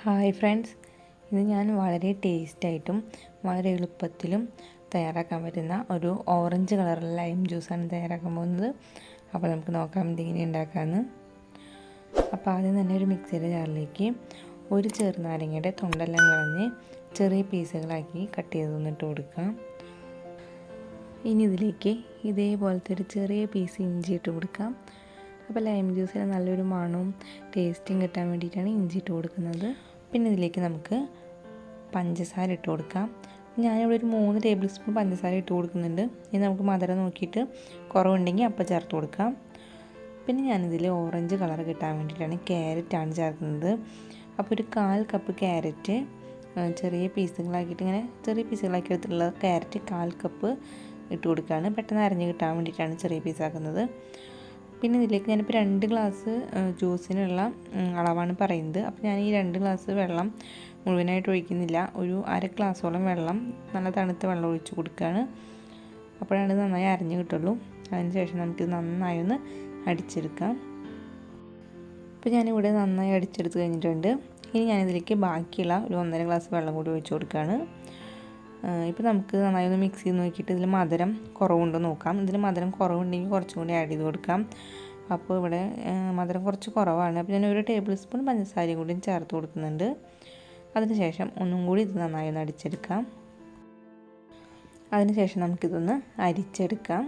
Hi friends, ഇത് ഞാൻ വളരെ ടേസ്റ്റായിട്ടും വളരെ എളുപ്പത്തിലും തയ്യാറാക്കാൻ പറ്റുന്ന ഒരു ഓറഞ്ച് കളറുള്ള ലൈം ജ്യൂസാണ് തയ്യാറാക്കാൻ പോകുന്നത്. അപ്പോൾ നമുക്ക് നോക്കാം എന്തെങ്കിലും ഉണ്ടാക്കാമെന്ന്. അപ്പോൾ ആദ്യം തന്നെ ഒരു മിക്സിയുടെ ജാറിലേക്ക് ഒരു ചെറുനാരങ്ങയുടെ തൊണ്ടെല്ലാം കളഞ്ഞ് ചെറിയ പീസുകളാക്കി കട്ട് ചെയ്തൊന്നിട്ട് കൊടുക്കാം. ഇനി ഇതിലേക്ക് ഇതേപോലത്തെ ഒരു ചെറിയ പീസ് ഇഞ്ചി ഇട്ട് കൊടുക്കാം. അപ്പോൾ ലൈം ജ്യൂസിന് നല്ലൊരു മണവും ടേസ്റ്റും കിട്ടാൻ വേണ്ടിയിട്ടാണ് ഇഞ്ചി ഇട്ട് കൊടുക്കുന്നത്. പിന്നെ ഇതിലേക്ക് നമുക്ക് പഞ്ചസാര ഇട്ട് കൊടുക്കാം. ഞാനിവിടെ ഒരു 3 ടേബിൾ സ്പൂൺ പഞ്ചസാര ഇട്ട് കൊടുക്കുന്നുണ്ട്. ഇനി നമുക്ക് മധുരം നോക്കിയിട്ട് കുറവുണ്ടെങ്കിൽ അപ്പം ചേർത്ത് കൊടുക്കാം. പിന്നെ ഞാനിതിൽ ഓറഞ്ച് കളർ കിട്ടാൻ വേണ്ടിയിട്ടാണ് ക്യാരറ്റാണ് ചേർക്കുന്നത്. അപ്പോൾ ഒരു 1/4 കപ്പ് ക്യാരറ്റ് ചെറിയ പീസുകളാക്കിയിട്ട് എടുത്തിട്ടുള്ള ക്യാരറ്റ് 1/4 കപ്പ് ഇട്ട് കൊടുക്കുകയാണ്. പെട്ടെന്ന് അരിഞ്ഞ് കിട്ടാൻ വേണ്ടിയിട്ടാണ് ചെറിയ പീസാക്കുന്നത്. പിന്നെ ഇതിലേക്ക് ഞാനിപ്പോൾ 2 ഗ്ലാസ് ജ്യൂസിനുള്ള അളവാണ് പറയുന്നത്. അപ്പോൾ ഞാൻ ഈ 2 ഗ്ലാസ് വെള്ളം മുഴുവനായിട്ട് ഒഴിക്കുന്നില്ല. ഒരു 1/2 ഗ്ലാസോളം വെള്ളം, നല്ല തണുത്ത വെള്ളം ഒഴിച്ച് കൊടുക്കുകയാണ്. അപ്പോഴാണ് ഇത് നന്നായി അരിഞ്ഞ് കിട്ടുള്ളൂ. അതിന് ശേഷം നമുക്കിത് നന്നായി ഒന്ന് അടിച്ചെടുക്കാം. ഇപ്പോൾ ഞാനിവിടെ നന്നായി അടിച്ചെടുത്ത് കഴിഞ്ഞിട്ടുണ്ട്. ഇനി ഞാനിതിലേക്ക് ബാക്കിയുള്ള ഒരു 1.5 ഗ്ലാസ് വെള്ളം കൂടി ഒഴിച്ച് കൊടുക്കുകയാണ്. ഇപ്പോൾ നമുക്ക് നന്നായി ഒന്ന് മിക്സ് ചെയ്ത് നോക്കിയിട്ട് ഇതിൽ മധുരം കുറവുണ്ടോ നോക്കാം. ഇതിൽ മധുരം കുറവുണ്ടെങ്കിൽ കുറച്ചും കൂടി ആഡ് ചെയ്ത് കൊടുക്കാം. അപ്പോൾ ഇവിടെ മധുരം കുറച്ച് കുറവാണ്. അപ്പോൾ ഞാൻ 1 ടേബിൾ സ്പൂൺ പഞ്ചസാരയും കൂടി ചേർത്ത് കൊടുക്കുന്നുണ്ട്. അതിനുശേഷം ഒന്നും കൂടി ഇത് നന്നായി ഒന്ന് അടിച്ചെടുക്കാം. അതിനുശേഷം നമുക്കിതൊന്ന് അരിച്ചെടുക്കാം.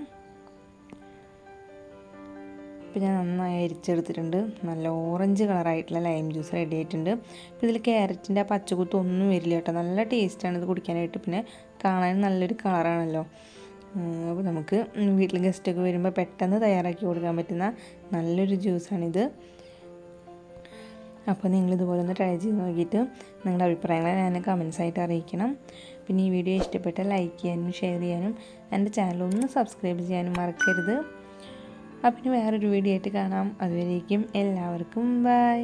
ഇപ്പോൾ ഞാൻ നന്നായി അരിച്ചെടുത്തിട്ടുണ്ട്. നല്ല ഓറഞ്ച് കളറായിട്ടുള്ള ലൈം ജ്യൂസ് റെഡി ആയിട്ടുണ്ട്. ഇപ്പോൾ ഇതിൽ ക്യാരറ്റിൻ്റെ ആ പച്ചക്കുത്തൊന്നും വരില്ല കേട്ടോ. നല്ല ടേസ്റ്റാണ് ഇത് കുടിക്കാനായിട്ട്. പിന്നെ കാണാൻ നല്ലൊരു കളറാണല്ലോ. അപ്പോൾ നമുക്ക് വീട്ടിൽ ഗസ്റ്റൊക്കെ വരുമ്പോൾ പെട്ടെന്ന് തയ്യാറാക്കി കൊടുക്കാൻ പറ്റുന്ന നല്ലൊരു ജ്യൂസാണിത്. അപ്പോൾ നിങ്ങളിതുപോലെ ഒന്ന് ട്രൈ ചെയ്ത് നോക്കിയിട്ട് നിങ്ങളുടെ അഭിപ്രായങ്ങൾ ഞാൻ കമൻസ് ആയിട്ട് അറിയിക്കണം. പിന്നെ ഈ വീഡിയോ ഇഷ്ടപ്പെട്ടാൽ ലൈക്ക് ചെയ്യാനും ഷെയർ ചെയ്യാനും എൻ്റെ ചാനൽ ഒന്ന് സബ്സ്ക്രൈബ് ചെയ്യാനും മറക്കരുത്. അപ്പം ഇനി വേറൊരു വീഡിയോ ആയിട്ട് കാണാം. അതുവരേക്കും എല്ലാവർക്കും ബൈ.